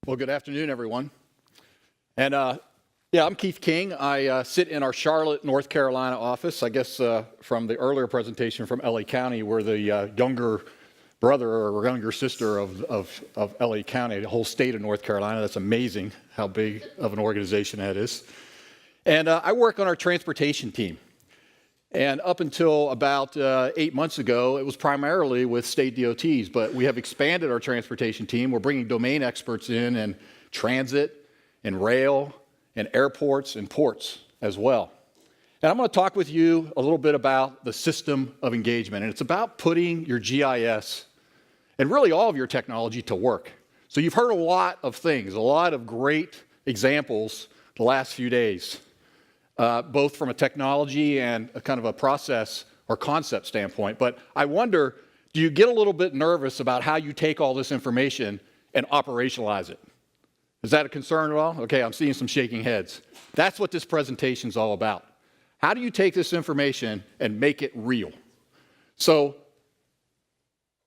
Well, good afternoon, everyone. And I'm Keith King. I sit in our Charlotte, North Carolina office. I guess from the earlier presentation from LA County, we're the younger brother or younger sister of LA County, the whole state of North Carolina. That's amazing how big of an organization that is. And I work on our transportation team. And up until about 8 months ago, it was primarily with state DOTs, but we have expanded our transportation team. We're bringing domain experts in transit, and rail, and airports, and ports as well. And I'm going to talk with you a little bit about the system of engagement. And it's about putting your GIS and really all of your technology to work. So you've heard a lot of things, a lot of great examples the last few days. Both from a technology and a kind of a process or concept standpoint. But I wonder, do you get a little bit nervous about how you take all this information and operationalize it? Is that a concern at all? Okay, I'm seeing some shaking heads. That's what this presentation is all about. How do you take this information and make it real? So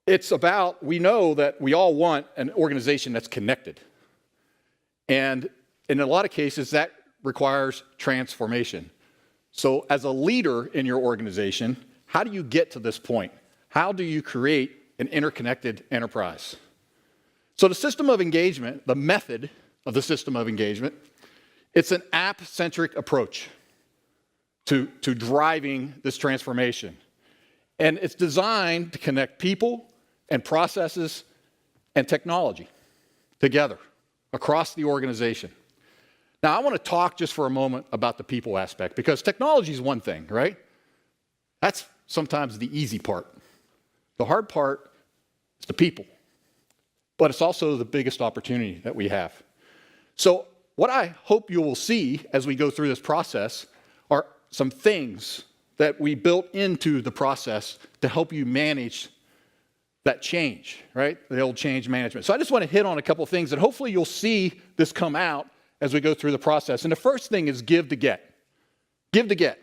it's about, we know that we all want an organization that's connected. And in a lot of cases, that requires transformation. So as a leader in your organization, how do you get to this point? How do you create an interconnected enterprise? So the system of engagement, the method of the system of engagement, it's an app-centric approach to driving this transformation. And it's designed to connect people and processes and technology together across the organization. Now, I want to talk just for a moment about the people aspect, because technology is one thing, right? That's sometimes the easy part. The hard part is the people, but it's also the biggest opportunity that we have. So what I hope you will see as we go through this process are some things that we built into the process to help you manage that change, right? The old change management. So I just want to hit on a couple of things that hopefully you'll see this come out as we go through the process. And the first thing is give to get. Give to get.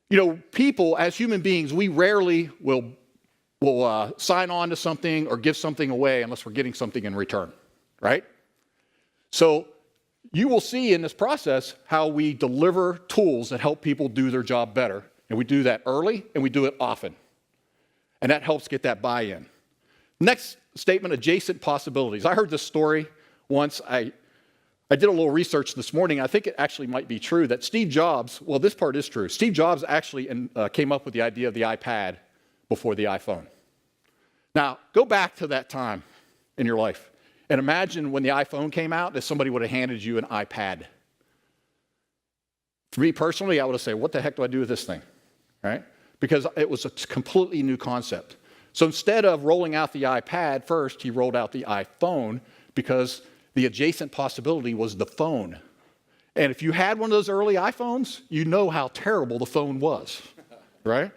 You know, people, as human beings, we rarely will sign on to something or give something away unless we're getting something in return, right? So you will see in this process how we deliver tools that help people do their job better. And we do that early and we do it often. And that helps get that buy-in. Next statement, adjacent possibilities. I heard this story once. I did a little research this morning. I think it actually might be true that Steve Jobs, well, this part is true. Steve Jobs actually came up with the idea of the iPad before the iPhone. Now, go back to that time in your life and imagine when the iPhone came out that somebody would have handed you an iPad. For me personally, I would have said, what the heck do I do with this thing, right? Because it was a completely new concept. So instead of rolling out the iPad first, he rolled out the iPhone because the adjacent possibility was the phone. And if you had one of those early iPhones, you know how terrible the phone was, right?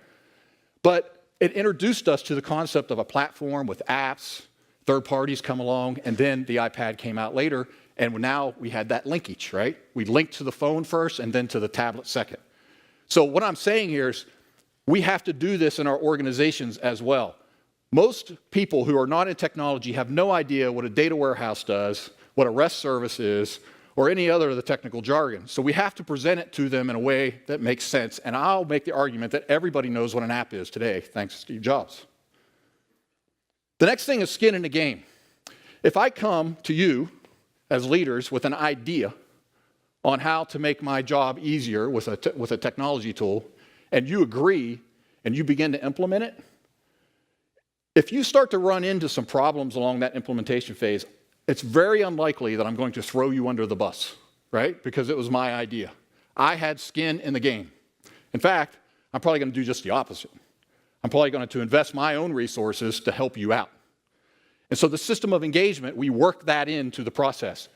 But it introduced us to the concept of a platform with apps, third parties come along, and then the iPad came out later, and now we had that linkage, right? We linked to the phone first and then to the tablet second. So what I'm saying here is we have to do this in our organizations as well. Most people who are not in technology have no idea what a data warehouse does, what a REST service is, or any other of the technical jargon. So we have to present it to them in a way that makes sense. And I'll make the argument that everybody knows what an app is today, thanks to Steve Jobs. The next thing is skin in the game. If I come to you as leaders with an idea on how to make my job easier with a technology tool, and you agree and you begin to implement it, if you start to run into some problems along that implementation phase, it's very unlikely that I'm going to throw you under the bus, right? Because it was my idea. I had skin in the game. In fact, I'm probably going to do just the opposite. I'm probably going to invest my own resources to help you out. And so the system of engagement, we work that into the process.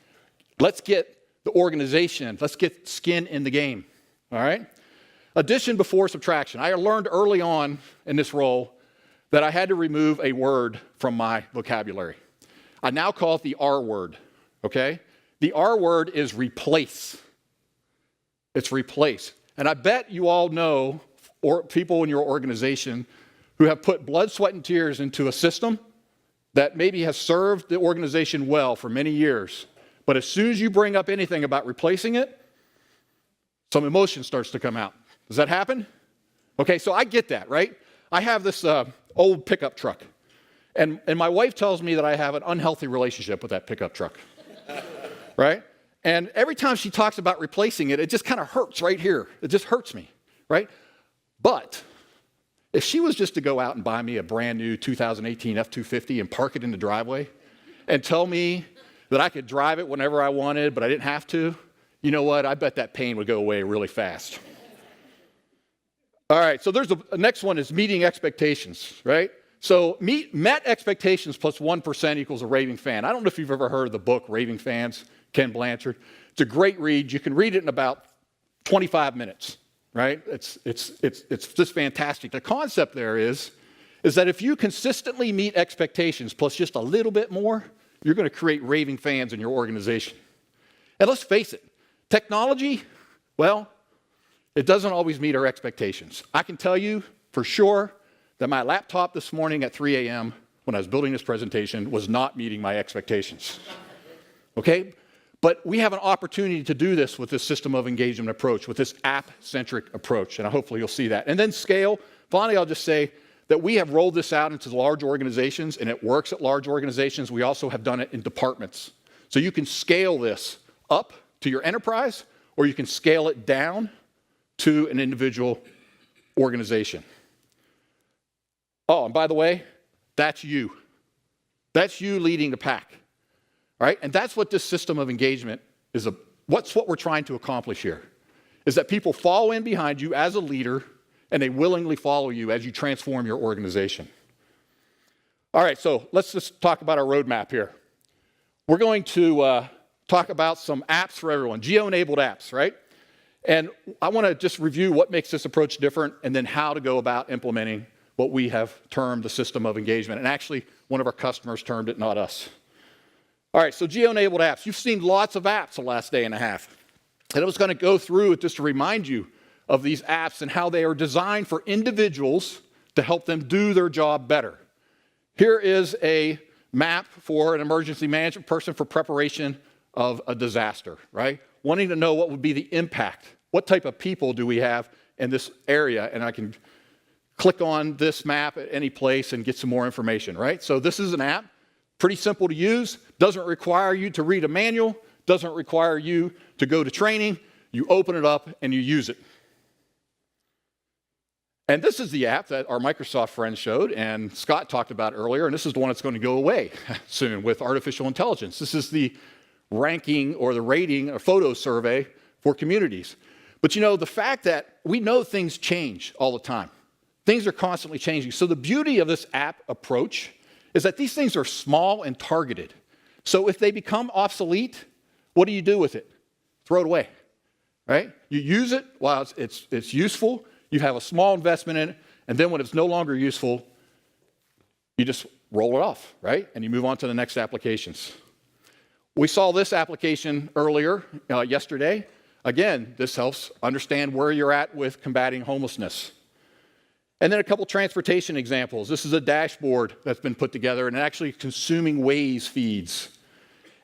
Let's get the organization, let's get skin in the game, all right? Addition before subtraction. I learned early on in this role that I had to remove a word from my vocabulary. I now call it the R word, okay? The R word is replace. It's replace. And I bet you all know, or people in your organization who have put blood, sweat, and tears into a system that maybe has served the organization well for many years, But as soon as you bring up anything about replacing it, some emotion starts to come out. Does that happen? Okay, so I get that, right? I have this old pickup truck, and my wife tells me that I have an unhealthy relationship with that pickup truck, right? And every time she talks about replacing it, it just kind of hurts right here. It just hurts me, right? But if she was just to go out and buy me a brand new 2018 F-250 and park it in the driveway and tell me that I could drive it whenever I wanted, but I didn't have to, you know what? I bet that pain would go away really fast. All right, so there's the next one is meeting expectations, right? So met expectations plus 1% equals a raving fan. I don't know if you've ever heard of the book Raving Fans, Ken Blanchard. It's a great read. You can read it in about 25 minutes, right? It's just fantastic. The concept there is that if you consistently meet expectations plus just a little bit more, you're going to create raving fans in your organization. And let's face it, technology, well, it doesn't always meet our expectations. I can tell you for sure that my laptop this morning at 3 a.m. when I was building this presentation was not meeting my expectations. Okay? But we have an opportunity to do this with this system of engagement approach, with this app-centric approach, and hopefully you'll see that. And then scale. Finally, I'll just say that we have rolled this out into large organizations, and it works at large organizations. We also have done it in departments. So you can scale this up to your enterprise, or you can scale it down to an individual organization. Oh, and by the way, that's you. That's you leading the pack, right? And that's what this system of engagement is. What we're trying to accomplish here is that people follow in behind you as a leader, and they willingly follow you as you transform your organization. All right, so let's just talk about our roadmap here. We're going to talk about some apps for everyone, geo-enabled apps, right? And I want to just review what makes this approach different and then how to go about implementing what we have termed the system of engagement. And actually, one of our customers termed it, not us. All right, so geo-enabled apps. You've seen lots of apps the last day and a half. And I was going to go through it just to remind you of these apps and how they are designed for individuals to help them do their job better. Here is a map for an emergency management person for preparation of a disaster, right? Wanting to know what would be the impact. What type of people do we have in this area? And I can click on this map at any place and get some more information, right? So this is an app, pretty simple to use, doesn't require you to read a manual, doesn't require you to go to training. You open it up and you use it. And this is the app that our Microsoft friends showed and Scott talked about earlier, and this is the one that's going to go away soon with artificial intelligence. This is the ranking or the rating or photo survey for communities. But you know, the fact that we know things change all the time. Things are constantly changing. So the beauty of this app approach is that these things are small and targeted. So if they become obsolete, what do you do with it? Throw it away, right? You use it while it's useful. You have a small investment in it, and then when it's no longer useful, you just roll it off, right? And you move on to the next applications. We saw this application earlier, yesterday. Again, this helps understand where you're at with combating homelessness. And then a couple transportation examples. This is a dashboard that's been put together and actually consuming Waze feeds.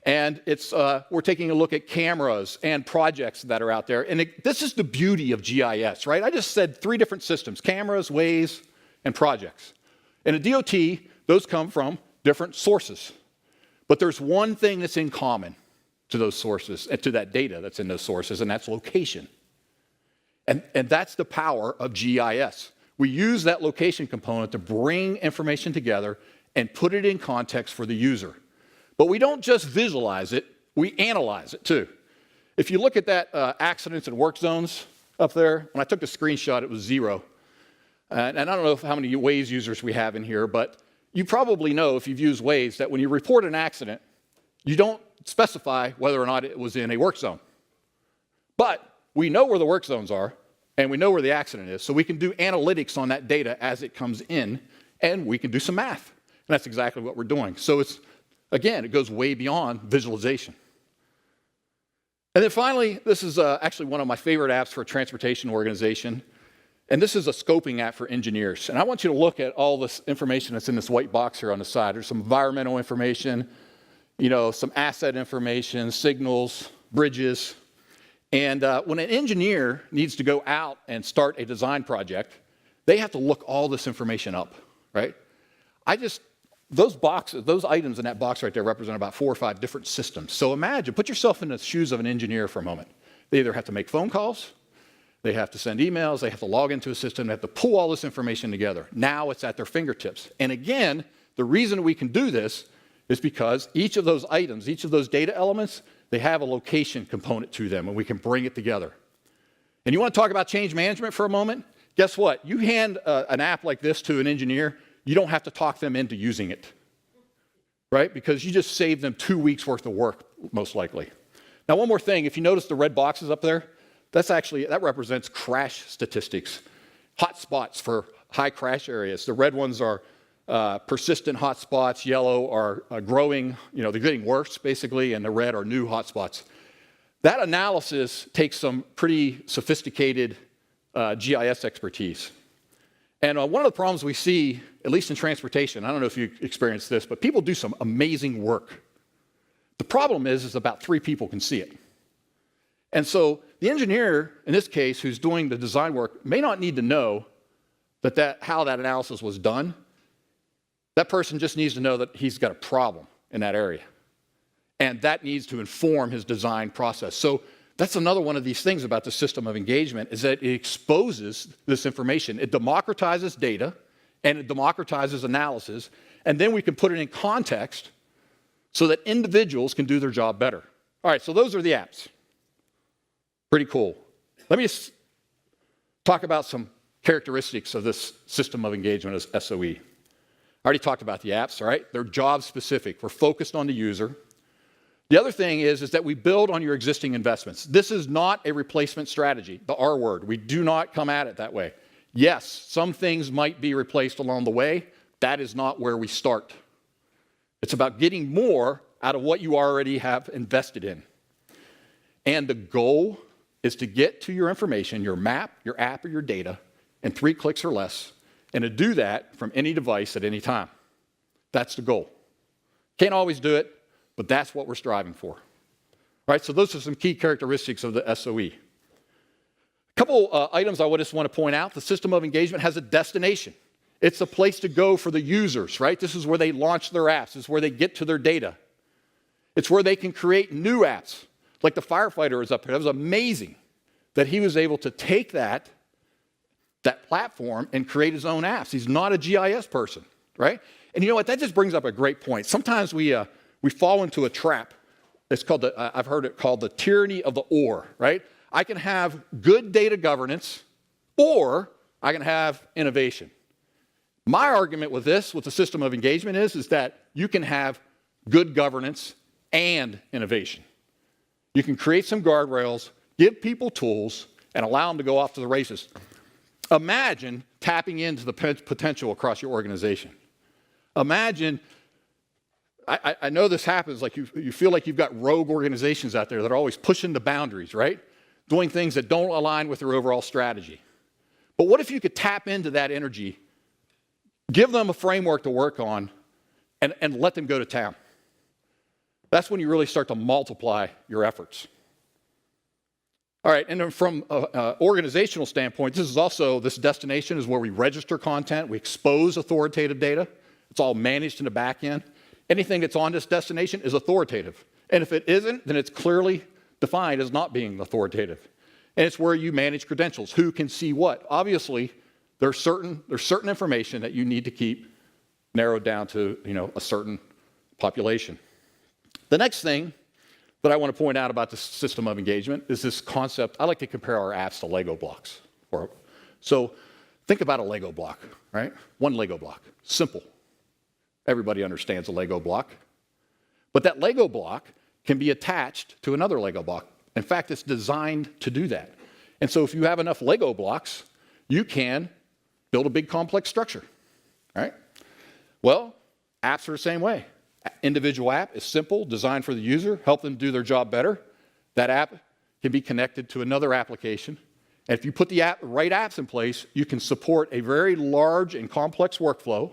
And we're taking a look at cameras and projects that are out there. And this is the beauty of GIS, right? I just said 3 different systems, cameras, Waze, and projects. In a DOT, those come from different sources. But there's one thing that's in common to those sources, and to that data that's in those sources, and that's location. And that's the power of GIS. We use that location component to bring information together and put it in context for the user. But we don't just visualize it, we analyze it too. If you look at that accidents and work zones up there, when I took the screenshot, it was 0. And I don't know how many Waze users we have in here, but you probably know if you've used Waze that when you report an accident, you don't specify whether or not it was in a work zone. But we know where the work zones are, and we know where the accident is, so we can do analytics on that data as it comes in, and we can do some math. And that's exactly what we're doing. So again, it goes way beyond visualization. And then finally, this is actually one of my favorite apps for a transportation organization. And this is a scoping app for engineers. And I want you to look at all this information that's in this white box here on the side. There's some environmental information, some asset information, signals, bridges. And when an engineer needs to go out and start a design project, they have to look all this information up, right? Those boxes, those items in that box right there represent about 4 or 5 different systems. So imagine, put yourself in the shoes of an engineer for a moment. They either have to make phone calls, they have to send emails, they have to log into a system, they have to pull all this information together. Now it's at their fingertips. And again, the reason we can do this is because each of those items, each of those data elements, they have a location component to them, and we can bring it together. And you want to talk about change management for a moment? Guess what? You hand an app like this to an engineer, you don't have to talk them into using it, right? Because you just saved them 2 weeks worth of work, most likely. Now, one more thing, if you notice the red boxes up there, that represents crash statistics, hot spots for high crash areas. The red ones are persistent hot spots, yellow are growing, they're getting worse basically, and the red are new hot spots. That analysis takes some pretty sophisticated GIS expertise. And one of the problems we see, at least in transportation, I don't know if you experienced this, but people do some amazing work. The problem is about 3 people can see it. And so the engineer, in this case, who's doing the design work, may not need to know how that analysis was done. That person just needs to know that he's got a problem in that area. And that needs to inform his design process. So that's another one of these things about the system of engagement, is that it exposes this information. It democratizes data, and it democratizes analysis, and then we can put it in context so that individuals can do their job better. All right, so those are the apps. Pretty cool. Let me just talk about some characteristics of this system of engagement as SOE. I already talked about the apps, all right? They're job specific. We're focused on the user. The other thing is that we build on your existing investments. This is not a replacement strategy, the R word. We do not come at it that way. Yes, some things might be replaced along the way. That is not where we start. It's about getting more out of what you already have invested in. And the goal is to get to your information, your map, your app, or your data in 3 clicks or less, and to do that from any device at any time. That's the goal. Can't always do it, but that's what we're striving for. All right, so those are some key characteristics of the SOE. A couple items I just want to point out. The system of engagement has a destination. It's a place to go for the users, right? This is where they launch their apps. This is where they get to their data. It's where they can create new apps. Like the firefighter is up here. That was amazing that he was able to take that platform and create his own apps. He's not a GIS person, right? And you know what? That just brings up a great point. Sometimes we fall into a trap. It's called I've heard it called the tyranny of the or, right? I can have good data governance, or I can have innovation. My argument with the system of engagement is that you can have good governance and innovation. You can create some guardrails, give people tools, and allow them to go off to the races. Imagine tapping into the potential across your organization. Imagine, I know this happens, like you feel like you've got rogue organizations out there that are always pushing the boundaries, right? Doing things that don't align with their overall strategy. But what if you could tap into that energy, give them a framework to work on, and let them go to town? That's when you really start to multiply your efforts. All right, and then from an organizational standpoint, this destination is where we register content, we expose authoritative data. It's all managed in the back end. Anything that's on this destination is authoritative. And if it isn't, then it's clearly defined as not being authoritative. And it's where you manage credentials, who can see what. Obviously, there's certain information that you need to keep narrowed down to a certain population. The next thing that I want to point out about the system of engagement is this concept. I like to compare our apps to Lego blocks. So think about a Lego block, right? One Lego block, simple. Everybody understands a Lego block. But that Lego block can be attached to another Lego block. In fact, it's designed to do that. And so if you have enough Lego blocks, you can build a big complex structure, right? Well, apps are the same way. Individual app is simple, designed for the user, help them do their job better. That app can be connected to another application. And if you put the right apps in place, you can support a very large and complex workflow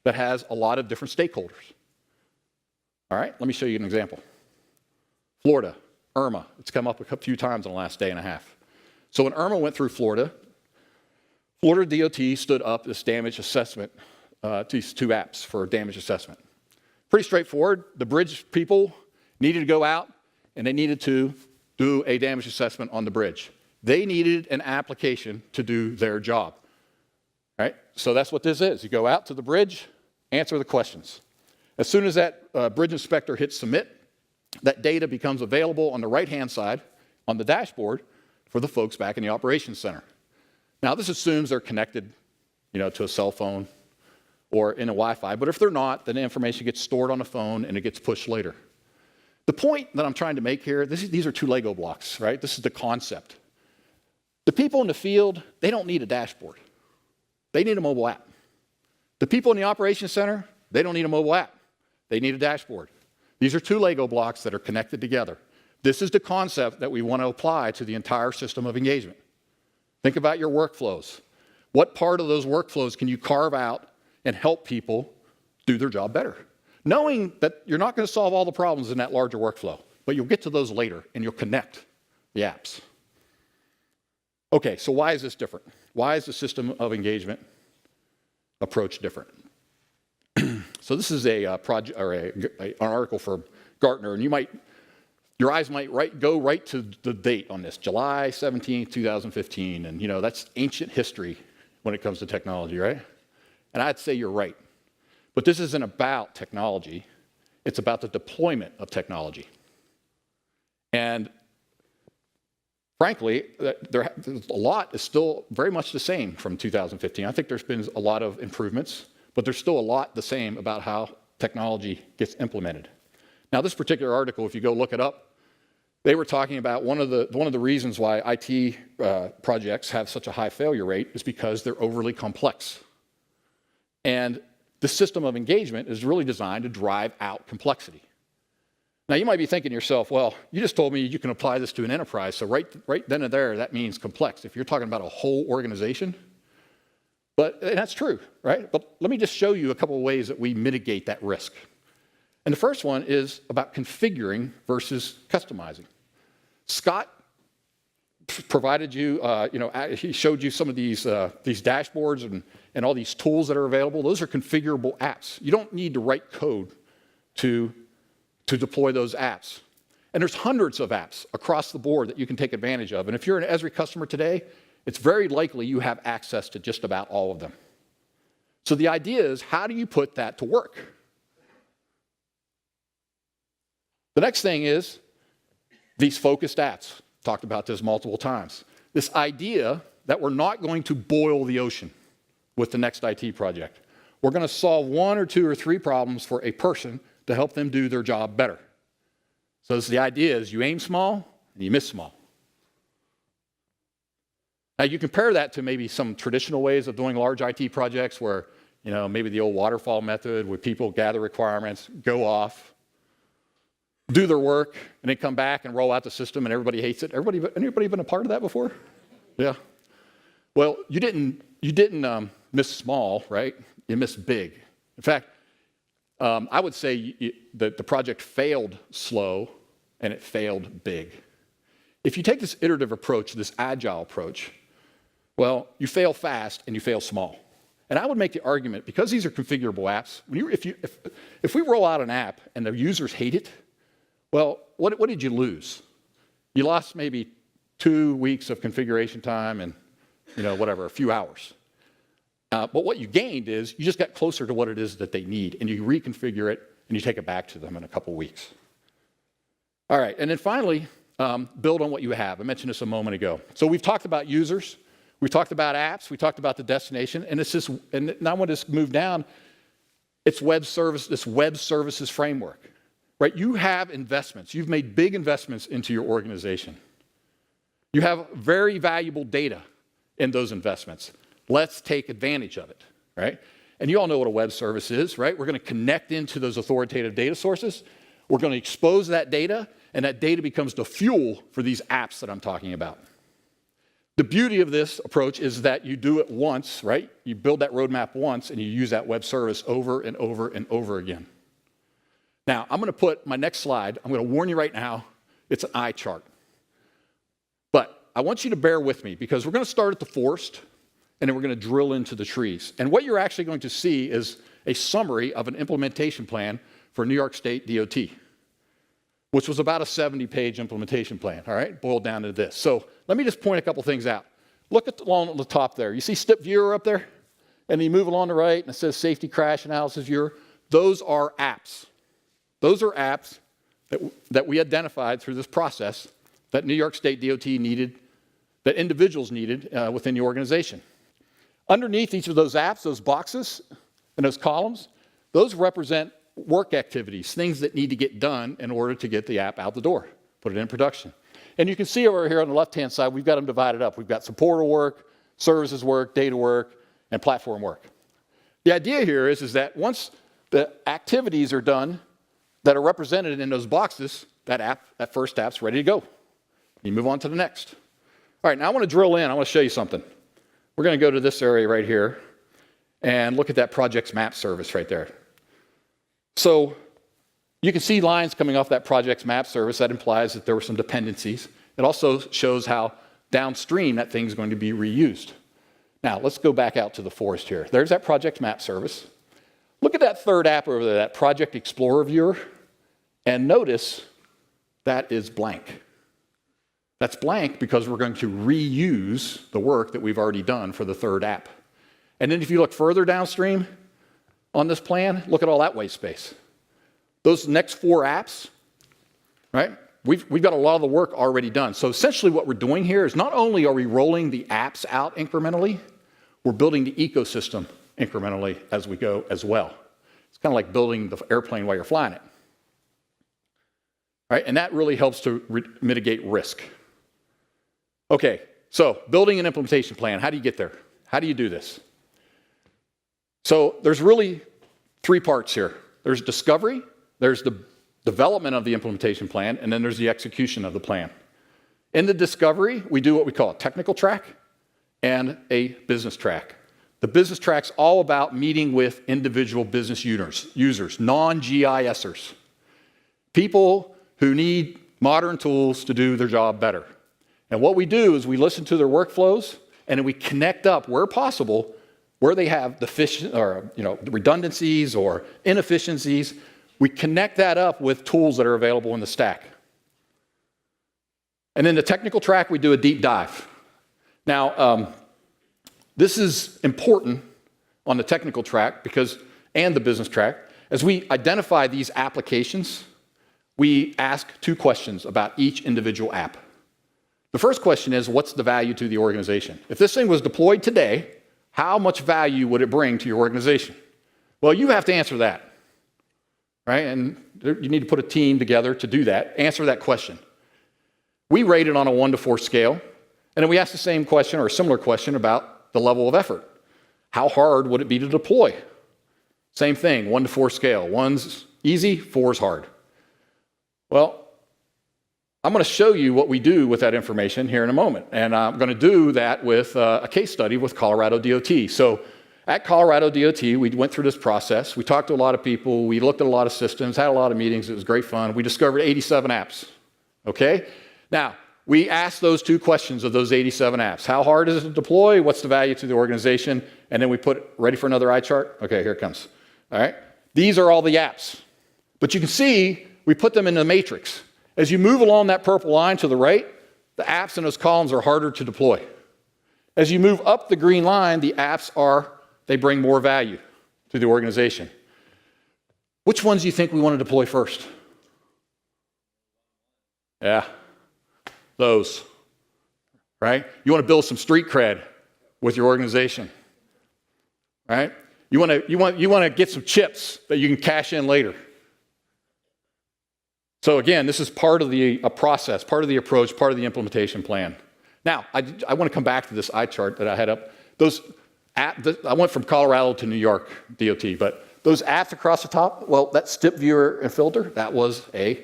that has a lot of different stakeholders. All right, let me show you an example. Florida, Irma. It's come up a few times in the last day and a half. So when Irma went through Florida, Florida DOT stood up this damage assessment, these two apps for damage assessment. Pretty straightforward. The bridge people needed to go out and they needed to do a damage assessment on the bridge. They needed an application to do their job. Right? So that's what this is. You go out to the bridge, answer the questions. As soon as that bridge inspector hits submit, that data becomes available on the right-hand side on the dashboard for the folks back in the operations center. Now, this assumes they're connected, to a cell phone or in a Wi-Fi, but if they're not, then the information gets stored on the phone and it gets pushed later. The point that I'm trying to make here, these are two Lego blocks, right? This is the concept. The people in the field, they don't need a dashboard. They need a mobile app. The people in the operations center, they don't need a mobile app. They need a dashboard. These are two Lego blocks that are connected together. This is the concept that we want to apply to the entire system of engagement. Think about your workflows. What part of those workflows can you carve out and help people do their job better? Knowing that you're not going to solve all the problems in that larger workflow, but you'll get to those later and you'll connect the apps. Okay, so why is this different? Why is the system of engagement approach different? So this is a project or an article from Gartner, and your eyes might go right to the date on this, July 17, 2015, and that's ancient history when it comes to technology, right? And I'd say you're right. But this isn't about technology, it's about the deployment of technology. And frankly, a lot is still very much the same from 2015. I think there's been a lot of improvements, but there's still a lot the same about how technology gets implemented. Now, this particular article, if you go look it up, they were talking about one of the reasons why IT projects have such a high failure rate is because they're overly complex. And the system of engagement is really designed to drive out complexity. Now, you might be thinking to yourself, well, you just told me you can apply this to an enterprise, so right then and there, that means complex. If you're talking about a whole organization, and that's true, right? But let me just show you a couple of ways that we mitigate that risk. And the first one is about configuring versus customizing. Scott provided you, he showed you some of these dashboards and all these tools that are available. Those are configurable apps. You don't need to write code to deploy those apps. And there's hundreds of apps across the board that you can take advantage of. And if you're an Esri customer today, it's very likely you have access to just about all of them. So the idea is, how do you put that to work? The next thing is these focused apps. Talked about this multiple times. This idea that we're not going to boil the ocean with the next IT project. We're going to solve one or two or three problems for a person to help them do their job better. So the idea is you aim small and you miss small. Now you compare that to maybe some traditional ways of doing large IT projects where, maybe the old waterfall method where people gather requirements, go off, do their work, and then come back and roll out the system and everybody hates it. Anybody been a part of that before? Yeah. Well, you didn't miss small, right? You missed big. In fact, I would say that the project failed slow and it failed big. If you take this iterative approach, this agile approach, well, you fail fast and you fail small. And I would make the argument, because these are configurable apps, if we roll out an app and the users hate it, well, what did you lose? You lost maybe 2 weeks of configuration time and, a few hours. But what you gained is you just got closer to what it is that they need, and you reconfigure it, and you take it back to them in a couple weeks. All right, and then finally, build on what you have. I mentioned this a moment ago. So we've talked about users, we've talked about apps, we talked about the destination, and now I want to move down. It's this web services framework. Right? You have investments. You've made big investments into your organization. You have very valuable data in those investments. Let's take advantage of it, right? And you all know what a web service is, right? We're going to connect into those authoritative data sources. We're going to expose that data, and that data becomes the fuel for these apps that I'm talking about. The beauty of this approach is that you do it once, right? You build that roadmap once, and you use that web service over and over and over again. Now, I'm going to put my next slide, I'm going to warn you right now, it's an eye chart. But I want you to bear with me because we're going to start at the forest and then we're going to drill into the trees. And what you're actually going to see is a summary of an implementation plan for New York State DOT, which was about a 70-page implementation plan, all right, boiled down to this. So let me just point a couple things out. Look along the top there. You see STIP viewer up there? And then you move along the right and it says safety crash analysis viewer. Those are apps. Those are apps that we identified through this process that New York State DOT needed, that individuals needed within the organization. Underneath each of those apps, those boxes and those columns, those represent work activities, things that need to get done in order to get the app out the door, put it in production. And you can see over here on the left-hand side, we've got them divided up. We've got supporter work, services work, data work, and platform work. The idea here is that once the activities are done that are represented in those boxes, that first app's ready to go. You move on to the next. All right, now I want to drill in. I want to show you something. We're going to go to this area right here and look at that projects map service right there. So you can see lines coming off that projects map service. That implies that there were some dependencies. It also shows how downstream that thing's going to be reused. Now, let's go back out to the forest here. There's that project map service. Look at that third app over there, that Project Explorer viewer, and notice that is blank. That's blank because we're going to reuse the work that we've already done for the third app. And then if you look further downstream on this plan, look at all that white space. Those next four apps, right? We've got a lot of the work already done. So essentially what we're doing here is not only are we rolling the apps out incrementally, we're building the ecosystem incrementally as we go as well. It's kind of like building the airplane while you're flying it. Right? And that really helps to mitigate risk. Okay, so building an implementation plan. How do you get there? How do you do this? So there's really three parts here. There's discovery, there's the development of the implementation plan, and then there's the execution of the plan. In the discovery, we do what we call a technical track and a business track. The business track's all about meeting with individual business users, non-GISers, people who need modern tools to do their job better. And what we do is we listen to their workflows and then we connect up where possible, where they have redundancies or inefficiencies. We connect that up with tools that are available in the stack. And then the technical track, we do a deep dive. Now, this is important on the technical track and the business track. As we identify these applications, we ask two questions about each individual app. The first question is, what's the value to the organization? If this thing was deployed today, how much value would it bring to your organization? Well, you have to answer that, right? And you need to put a team together to do that, answer that question. We rate it on a 1 to 4 scale, and then we ask the same question or a similar question about the level of effort. How hard would it be to deploy? Same thing, 1 to 4 scale. 1's easy, 4's hard. Well, I'm going to show you what we do with that information here in a moment, and I'm going to do that with a case study with Colorado DOT. So at Colorado DOT, we went through this process. We talked to a lot of people. We looked at a lot of systems, had a lot of meetings. It was great fun. We discovered 87 apps, okay? Now, we asked those two questions of those 87 apps. How hard is it to deploy? What's the value to the organization? And then we put, ready for another eye chart? Okay, here it comes. All right? These are all the apps. But you can see we put them in the matrix. As you move along that purple line to the right, the apps in those columns are harder to deploy. As you move up the green line, the apps they bring more value to the organization. Which ones do you think we want to deploy first? Yeah, those, right? You want to build some street cred with your organization, right? You want to get some chips that you can cash in later. So again, this is part of a process, part of the approach, part of the implementation plan. Now, I want to come back to this eye chart that I had up. I went from Colorado to New York DOT, but those apps across the top, well, that STIP viewer and filter, that was a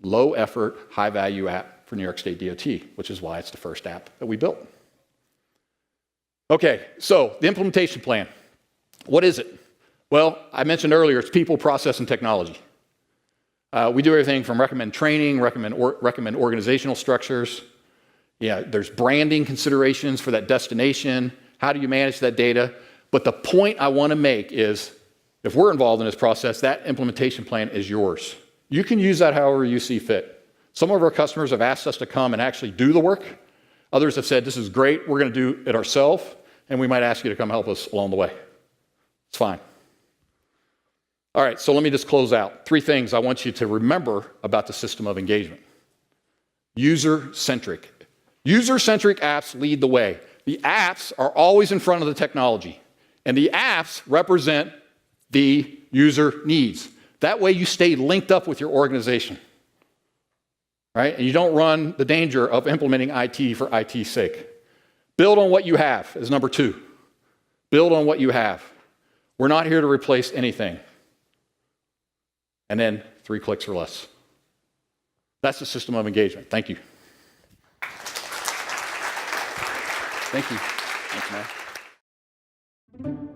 low effort, high value app for New York State DOT, which is why it's the first app that we built. Okay, so the implementation plan. What is it? Well, I mentioned earlier, it's people, process, and technology. We do everything from recommend training, recommend organizational structures. Yeah, there's branding considerations for that destination. How do you manage that data? But the point I want to make is, if we're involved in this process, that implementation plan is yours. You can use that however you see fit. Some of our customers have asked us to come and actually do the work. Others have said, this is great, we're going to do it ourselves, and we might ask you to come help us along the way. It's fine. All right, so let me just close out. 3 things I want you to remember about the system of engagement. User-centric. User-centric apps lead the way. The apps are always in front of the technology, and the apps represent the user needs. That way you stay linked up with your organization, right? And you don't run the danger of implementing IT for IT's sake. Build on what you have is number 2. Build on what you have. We're not here to replace anything. And then 3 clicks or less. That's the system of engagement. Thank you. Thank you. Thanks, man.